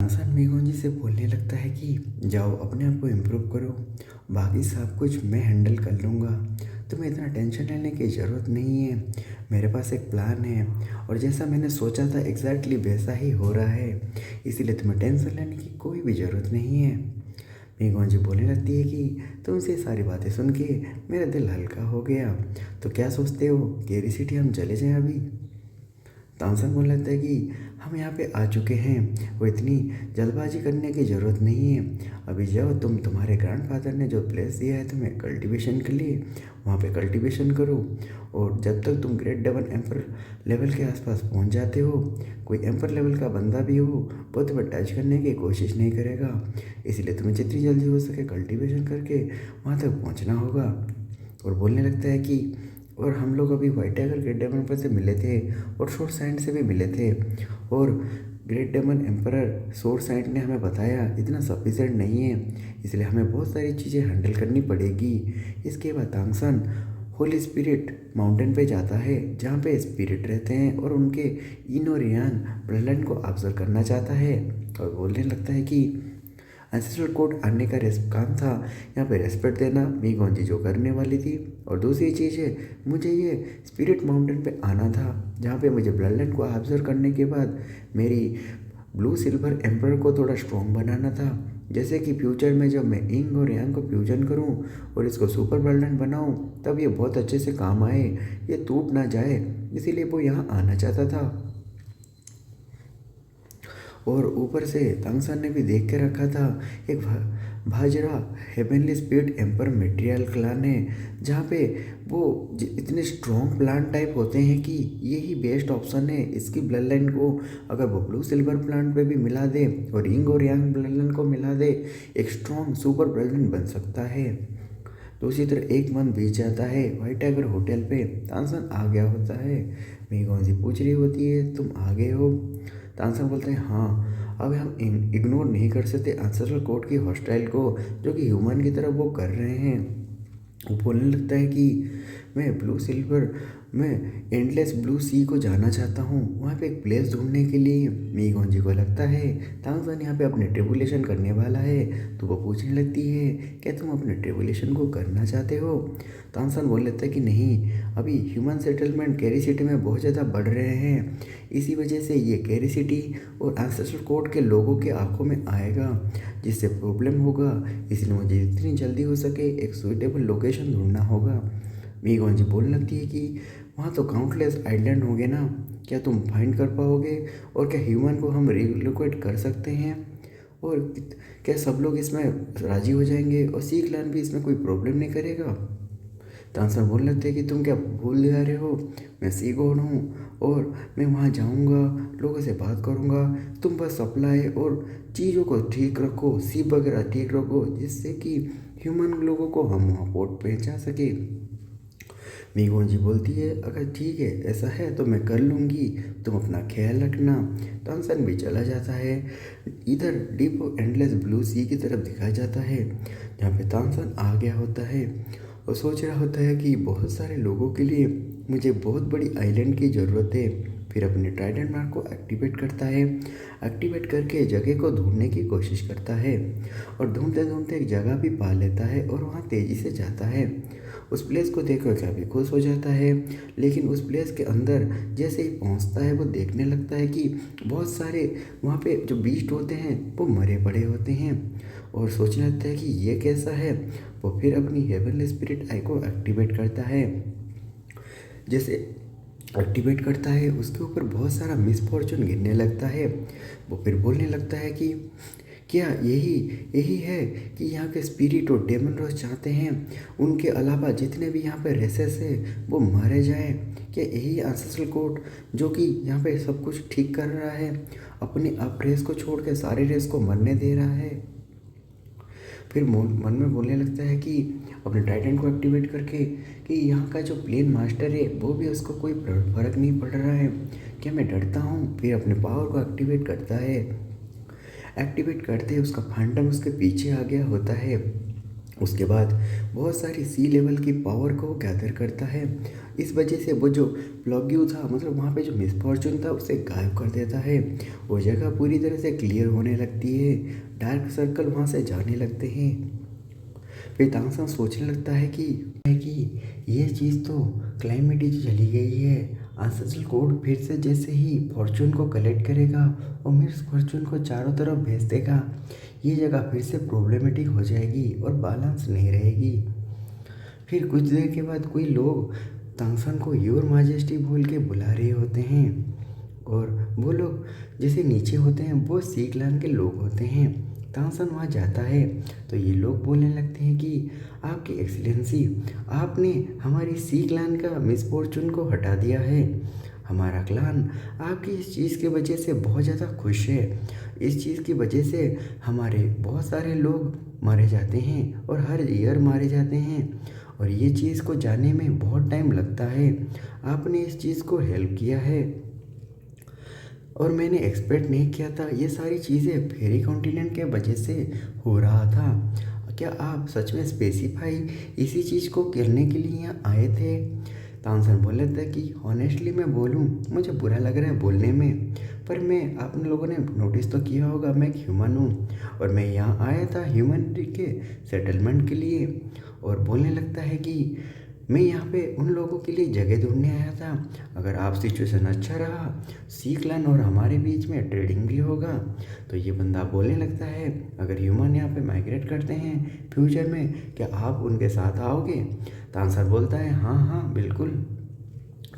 इंसान मेघों जी से बोलने लगता है कि जाओ अपने आप को इम्प्रूव करो, बाकी सब कुछ मैं हैंडल कर लूँगा। तुम्हें इतना टेंशन लेने की ज़रूरत नहीं है। मेरे पास एक प्लान है और जैसा मैंने सोचा था एग्जैक्टली वैसा ही हो रहा है, इसीलिए तुम्हें टेंशन लेने की कोई भी ज़रूरत नहीं है। मेघों जी बोलने लगती है कि तुमसे सारी बातें सुन के मेरा दिल हल्का हो गया। तो क्या सोचते हो, केरी सिटी हम चले जाएं अभी? तामसन बोलने लगता है कि हम यहाँ पे आ चुके हैं, वो इतनी जल्दबाजी करने की ज़रूरत नहीं है। अभी जाओ, तुम्हारे ग्रैंडफादर ने जो प्लेस दिया है तुम्हें कल्टीवेशन के लिए, वहाँ पे कल्टीवेशन करो। और जब तक तुम ग्रेट डेवन एम्पर लेवल के आसपास पहुँच जाते हो, कोई एम्पर लेवल का बंदा भी हो वो तुम्हें टच करने की कोशिश नहीं करेगा। इसलिए तुम्हें जितनी जल्दी हो सके कल्टीवेशन करके वहाँ तक पहुँचना होगा। और बोलने लगता है कि और हम लोग अभी व्हाइट टाइगर ग्रेट डेमन पर से मिले थे और शोर साइंट से भी मिले थे। और ग्रेट डेमन एम्परर शोर साइंट ने हमें बताया इतना सफिशिएंट नहीं है, इसलिए हमें बहुत सारी चीज़ें हैंडल करनी पड़ेगी। इसके बाद तांगसन होली स्पिरिट माउंटेन पे जाता है जहाँ पे स्पिरिट रहते हैं और उनके इन और यांग ब्लड को ऑब्जर्व करना चाहता है। और बोलने लगता है कि एंसेस्ट्रल कोड आने का काम था यहाँ पे रेस्पेक्ट देना, मीगोन जी जो करने वाली थी। और दूसरी चीज़ है, मुझे ये स्पिरिट माउंटेन पे आना था जहाँ पे मुझे ब्लड लाइन को ऑब्जर्व करने के बाद मेरी ब्लू सिल्वर एम्पर को थोड़ा स्ट्रॉन्ग बनाना था। जैसे कि फ्यूचर में जब मैं इंग और यांग को फ्यूजन करूं और इसको सुपर ब्लड लाइन बनाऊं तब ये बहुत अच्छे से काम आए, ये टूट ना जाए, इसीलिए वो यहाँ आना चाहता था। और ऊपर से तांगसन ने भी देख के रखा था एक भाजरा हेवनली स्पिरिट एम्पर मेटेरियल क्लान है जहाँ पे वो इतने स्ट्रॉन्ग प्लांट टाइप होते हैं कि यही बेस्ट ऑप्शन है। इसकी ब्लड लाइन को अगर वो ब्लू सिल्वर प्लांट पे भी मिला दे और इंग और यांग ब्लड लाइन को मिला दे, एक स्ट्रॉन्ग सुपर ब्लड लाइन बन सकता है। दूसरी तरफ एक मंथ बीत जाता है व्हाइट टाइगर होटल पे, तानसन आ गया होता है। मेघौजी पूछ रही होती है तुम आ गए हो? तानसन बोलते हैं हाँ। अब हम इग्नोर नहीं कर सकते आंसरल कोड की हॉस्टाइल को जो कि ह्यूमन की तरफ वो कर रहे हैं। वो बोलने लगता है कि मैं ब्लू सिल्वर मैं एंडलेस ब्लू सी को जाना चाहता हूँ, वहाँ पे एक प्लेस ढूंढने के लिए। मीगोंजी को लगता है तांगसन यहाँ पे अपने ट्रिबुलेशन करने वाला है, तो वो पूछने लगती है क्या तुम अपने ट्रिबुलेशन को करना चाहते हो? तांगसन बोल लेता है कि नहीं, अभी ह्यूमन सेटलमेंट कैरी सिटी में बहुत ज़्यादा बढ़ रहे हैं, इसी वजह से ये कैरी सिटी और एंसेस्ट्रल कोड के लोगों के आंखों में आएगा जिससे प्रॉब्लम होगा, इसलिए मुझे जितनी जल्दी हो सके एक सुइटेबल लोकेशन ढूंढना होगा। मीगोंजी बोलने लगती है कि वहाँ तो काउंटलेस आइलैंड होंगे ना, क्या तुम फाइंड कर पाओगे? और क्या ह्यूमन को हम रिलोकेट कर सकते हैं? और क्या सब लोग इसमें राजी हो जाएंगे और सी क्लैन भी इसमें कोई प्रॉब्लम नहीं करेगा? तानसन बोलने लगते कि तुम क्या भूल जा रहे हो, मैं सी गॉड हूँ और मैं वहाँ जाऊँगा, लोगों से बात करूँगा, तुम बस सप्लाई और चीज़ों को ठीक रखो, सी वगैरह ठीक रखो जिससे कि ह्यूमन लोगों को हम वहाँ पोर्ट पहुँचा सके। मीगोन जी बोलती है अगर ठीक है ऐसा है तो मैं कर लूँगी, तुम अपना ख्याल रखना। तानसन भी चला जाता है। इधर डीप और एंडलेस ब्लू सी की तरफ दिखाया जाता है जहाँ पे तानसन आ गया होता है और सोच रहा होता है कि बहुत सारे लोगों के लिए मुझे बहुत बड़ी आइलैंड की ज़रूरत है। फिर अपने ट्राइडेंट मार्क को एक्टिवेट करता है, एक्टिवेट करके जगह को ढूंढने की कोशिश करता है और ढूंढते ढूंढते एक जगह भी पा लेता है और वहाँ तेज़ी से जाता है। उस प्लेस को देखकर काफ़ी खुश हो जाता है, लेकिन उस प्लेस के अंदर जैसे ही पहुंचता है वो देखने लगता है कि बहुत सारे वहाँ पे जो बीस्ट होते हैं वो मरे पड़े होते हैं और सोचने लगता है कि ये कैसा है। वो फिर अपनी हेवनली स्पिरिट आई को एक्टिवेट करता है। जैसे एक्टिवेट करता है उसके ऊपर बहुत सारा मिस फॉर्चून गिरने लगता है। वो फिर बोलने लगता है कि क्या यही यही है कि यहाँ के स्पिरिट और डेमन रोज चाहते हैं उनके अलावा जितने भी यहाँ पे रेसेस है वो मारे जाएं? क्या यही एंसेस्ट्रल कोड जो कि यहाँ पे सब कुछ ठीक कर रहा है, अपने आप रेस को छोड़ के सारे रेस को मरने दे रहा है? फिर मन में बोलने लगता है कि अपने टाइटन को एक्टिवेट करके कि यहाँ का जो प्लेन मास्टर है वो भी उसको कोई फर्क नहीं पड़ रहा है, क्या मैं डरता हूँ? फिर अपने पावर को एक्टिवेट करता है। एक्टिवेट करते ही उसका फैंटम उसके पीछे आ गया होता है उसके बाद बहुत सारी सी लेवल की पावर को गैदर करता है। इस वजह से वो जो प्लॉग्यू था, मतलब वहाँ पे जो मिसफॉर्चून था, उसे गायब कर देता है। वो जगह पूरी तरह से क्लियर होने लगती है। डार्क सर्कल वहाँ से जाने लगते हैं। फिर तांगसन सोचने लगता है कि ये चीज़ तो क्लाइमेट ही चली गई है। एंसेस्ट्रल कोड फिर से जैसे ही फॉर्चून को कलेक्ट करेगा और मिस फॉर्चून को चारों तरफ भेज देगा, ये जगह फिर से प्रॉब्लमेटिक हो जाएगी और बैलेंस नहीं रहेगी। फिर कुछ देर के बाद कोई लोग तांगसन को योर माजेस्टी बोल के बुला रहे होते हैं, और वो लोग जैसे नीचे होते हैं वो सी क्लान के लोग होते हैं। तांगसन वहाँ जाता है तो ये लोग बोलने लगते हैं कि आपकी एक्सीलेंसी, आपने हमारी सी क्लान का मिसफॉर्चून को हटा दिया है। हमारा क्लान आपकी इस चीज़ की वजह से बहुत ज़्यादा खुश है। इस चीज़ की वजह से हमारे बहुत सारे लोग मारे जाते हैं और हर ईयर मारे जाते हैं, और ये चीज़ को जानने में बहुत टाइम लगता है। आपने इस चीज़ को हेल्प किया है और मैंने एक्सपेक्ट नहीं किया था ये सारी चीज़ें फेरी कॉन्टिनेंट के वजह से हो रहा था। क्या आप सच में स्पेसिफाई इसी चीज़ को करने के लिए यहाँ आए थे? तानसेन बोले थे कि ऑनेस्टली मैं बोलूँ, मुझे बुरा लग रहा है बोलने में, पर मैं, आप लोगों ने नोटिस तो किया होगा, मैं एक ह्यूमन हूँ और मैं यहाँ आया था ह्यूमनिटी के सेटलमेंट के लिए। और बोलने लगता है कि मैं यहाँ पे उन लोगों के लिए जगह ढूंढने आया था। अगर आप सिचुएशन अच्छा रहा, सी क्लैन और हमारे बीच में ट्रेडिंग भी होगा। तो ये बंदा बोलने लगता है, अगर ह्यूमन यहाँ पे माइग्रेट करते हैं फ्यूचर में, क्या आप उनके साथ आओगे? तानसर बोलता है हाँ हाँ बिल्कुल।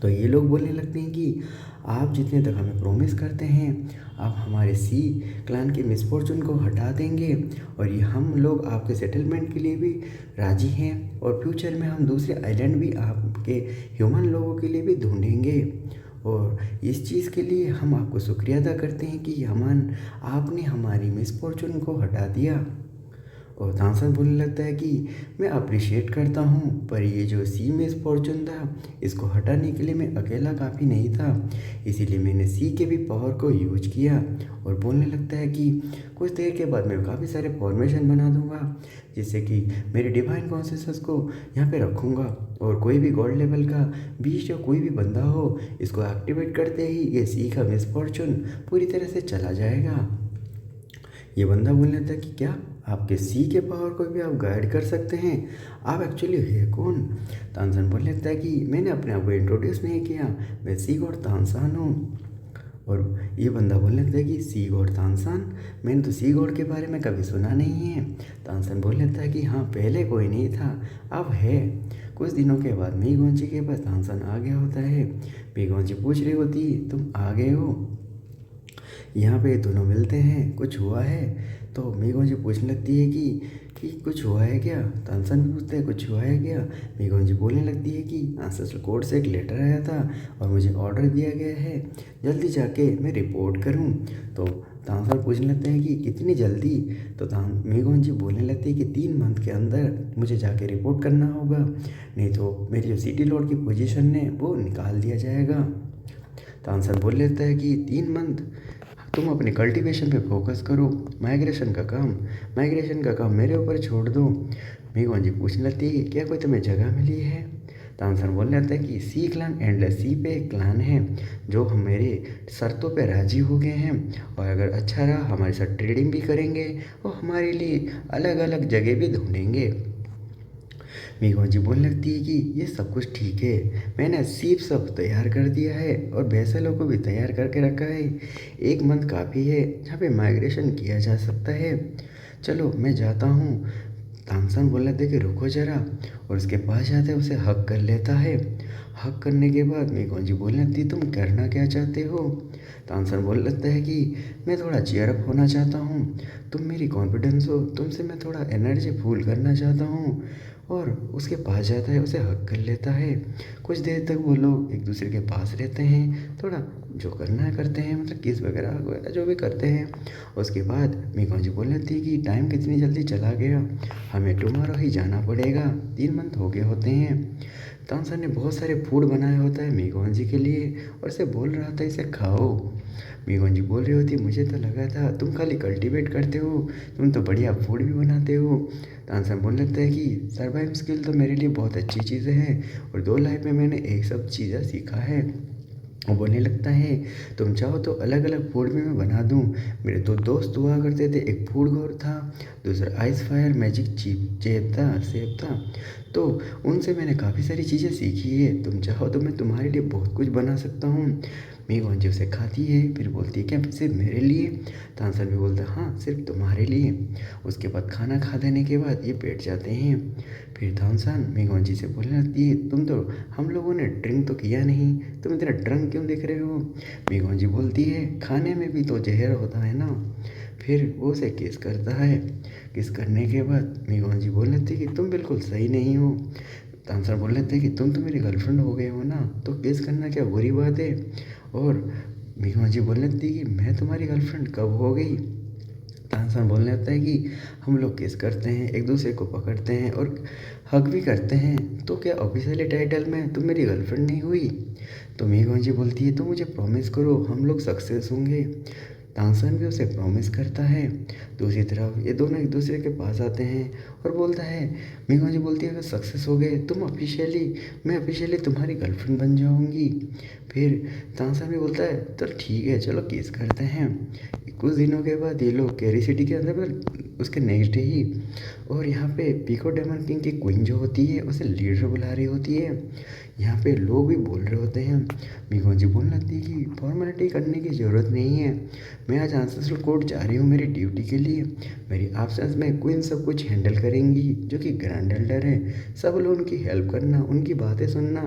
तो ये लोग बोलने लगते हैं कि आप जितने तक हमें प्रॉमिस करते हैं, आप हमारे सी क्लान के मिसफॉर्चून को हटा देंगे और ये हम लोग आपके सेटलमेंट के लिए भी राजी हैं, और फ्यूचर में हम दूसरे आइलैंड भी आपके ह्यूमन लोगों के लिए भी ढूंढेंगे। और इस चीज़ के लिए हम आपको शुक्रिया अदा करते हैं कि हमन आपने हमारी मिसफॉर्चून को हटा दिया। और तानसेन बोलने लगता है कि मैं अप्रिशिएट करता हूँ, पर ये जो सी में फॉर्चून था, इसको हटाने के लिए मैं अकेला काफ़ी नहीं था, इसीलिए मैंने सी के भी पावर को यूज किया। और बोलने लगता है कि कुछ देर के बाद मैं काफ़ी सारे फॉर्मेशन बना दूंगा, जिससे कि मेरे डिवाइन कॉन्शियसनेस को यहाँ पे रखूँगा, और कोई भी गॉड लेवल का बीच या कोई भी बंदा हो, इसको एक्टिवेट करते ही ये सी का मिसफॉर्चून पूरी तरह से चला जाएगा। ये बंदा बोलने था कि क्या आपके सी के पावर को भी आप गाइड कर सकते हैं? आप एक्चुअली है कौन? तानसेन बोल लेता है कि मैंने अपने आप को इंट्रोड्यूस नहीं किया, मैं सी गॉड तानसेन हूँ। और ये बंदा बोल लेता है कि सी गॉड तानसेन, मैंने तो सी गॉड के बारे में कभी सुना नहीं है। तानसेन बोल लेता है कि हाँ, पहले कोई नहीं था, अब है। कुछ दिनों के बाद मीगोंजी के पास तानसेन आ गया होता है। मीगोंजी पूछ रही होती, तुम आ गए हो? यहाँ पे दोनों मिलते हैं, कुछ हुआ है? तो मीगोंजी पूछने लगती है कि कुछ हुआ है क्या? तानसेन भी पूछते हैं कुछ हुआ है क्या? मीगोंजी बोलने लगती है कि एंसेस्ट्रल कोर्ट से एक लेटर आया था और मुझे ऑर्डर दिया गया है जल्दी जाके मैं रिपोर्ट करूं। तो तानसेन पूछने लगते हैं कि कितनी जल्दी? तो मीगोंजी बोलने लगती है कि 3 मंथ के अंदर मुझे जाके रिपोर्ट करना होगा, नहीं तो मेरी जो सिटी लॉर्ड की पोजीशन है वो निकाल दिया जाएगा। तानसेन बोल लेता है कि 3 मंथ तुम अपने कल्टीवेशन पे फोकस करो, माइग्रेशन का काम मेरे ऊपर छोड़ दो। मीगोंजी पूछने लगती है क्या कोई तुम्हें जगह मिली है? तानसेन बोलने लगता है कि सी क्लान एंडलेस सी पे एक क्लान है जो हम मेरे शर्तों पे राजी हो गए हैं, और अगर अच्छा रहा हमारे साथ ट्रेडिंग भी करेंगे और हमारे लिए अलग अलग जगह भी ढूंढेंगे। मीगोंजी बोलने लगती है कि ये सब कुछ ठीक है, मैंने सीप सब तैयार कर दिया है और भैंसलों को भी तैयार करके रखा है। 1 मंथ काफ़ी है जहाँ पे माइग्रेशन किया जा सकता है। चलो मैं जाता हूँ। तानसेन बोल रहे थे कि रुको जरा, और उसके पास जाते उसे हक कर लेता है। हक करने के बाद मीगोंजी बोलने लगती तुम करना क्या चाहते हो? तानसेन बोल लगता है कि मैं थोड़ा चीयर अप होना चाहता हूँ, तुम मेरी कॉन्फिडेंस हो, तुमसे मैं थोड़ा एनर्जी फूल करना चाहता हूँ। और उसके पास जाता है, उसे हक कर लेता है। कुछ देर तक वो लोग एक दूसरे के पास रहते हैं, थोड़ा जो करना है करते हैं, मतलब किस वगैरह वगैरह जो भी करते हैं। उसके बाद मीगोंजी बोलने लगती है कि टाइम कितनी जल्दी चला गया, हमें टुमारो ही जाना पड़ेगा, 3 मंथ हो गए होते हैं। तानसेन ने बहुत सारे फूड बनाया होता है मीगोंजी के लिए और उसे बोल रहा था इसे खाओ। मीगोन जी बोल रही होती, मुझे तो लगा था तुम खाली कल्टीवेट करते हो, तुम तो बढ़िया फूड भी बनाते हो। तानसेन बोलने लगता है कि सर्वाइव स्किल तो मेरे लिए बहुत अच्छी चीज़ें हैं और दो लाइफ में मैंने एक सब चीज़ें सीखा है। वो बोलने लगता है, तुम चाहो तो अलग अलग फूड भी मैं बना दूँ। मेरे दो दोस्त हुआ करते थे, एक फूड गॉड था, दूसरा आइस फायर मैजिक चीप सेब था। तो उनसे मैंने काफ़ी सारी चीज़ें सीखी है, तुम चाहो तो मैं तुम्हारे लिए बहुत कुछ बना सकता हूँ। मीगोन जी उसे खाती है, फिर बोलती है, क्या सिर्फ मेरे लिए? तानसेन भी बोलता है, हाँ सिर्फ तुम्हारे लिए। उसके बाद खाना खा देने के बाद ये बैठ जाते हैं। फिर तानसेन मीगोन जी से बोलने लगती है, तुम तो, हम लोगों ने ड्रिंक तो किया नहीं, तुम इतना ड्रंक क्यों दिख रहे हो? मीगोन जी बोलती है, खाने में भी तो जहर होता है ना। फिर वो उसे किस करता है। किस करने के बाद मीगोन जी बोल लेते कि तुम बिल्कुल सही नहीं हो। तानसेन बोल लेते कि तुम तो मेरी गर्लफ्रेंड हो गए हो ना, तो किस करना क्या बुरी बात है? और मीगोन जी बोल लेती कि मैं तुम्हारी गर्लफ्रेंड कब हो गई? तानसेन बोलने लगता है कि हम लोग किस करते हैं, एक दूसरे को पकड़ते हैं और हग भी करते हैं, तो क्या ऑफिशियली टाइटल में तुम मेरी गर्लफ्रेंड नहीं हुई? तो मीगोन जी बोलती है, तो मुझे प्रॉमिस करो हम लोग सक्सेस होंगे। तानसेन भी उसे प्रॉमिस करता है। दूसरी तरफ ये दोनों एक दूसरे के पास आते हैं और बोलता है, मीगोन जी बोलती है, अगर सक्सेस हो गए मैं ऑफिशियली तुम्हारी गर्लफ्रेंड बन जाऊंगी। फिर तानसेन भी बोलता है, तो ठीक है चलो किस करते हैं। कुछ दिनों के बाद ये लोग कैरी सिटी के अंदर, मतलब उसके नेक्स्ट डे ही, और यहाँ पे पीको डेमन किंग की क्वीन जो होती है उसे लीडर बुला रही होती है। यहाँ पे लोग भी बोल रहे होते हैं। मीगोन जी बोलने लगती है कि फॉर्मेलिटी करने की ज़रूरत नहीं है, मैं आज आंसेस्ट्रल कोर्ट जा रही हूँ मेरी ड्यूटी के लिए। मेरी एब्सेंस में क्वीन सब कुछ हैंडल करेंगी, जो कि ग्रैंड एल्डर है। सब लोग उनकी हेल्प करना, उनकी बातें सुनना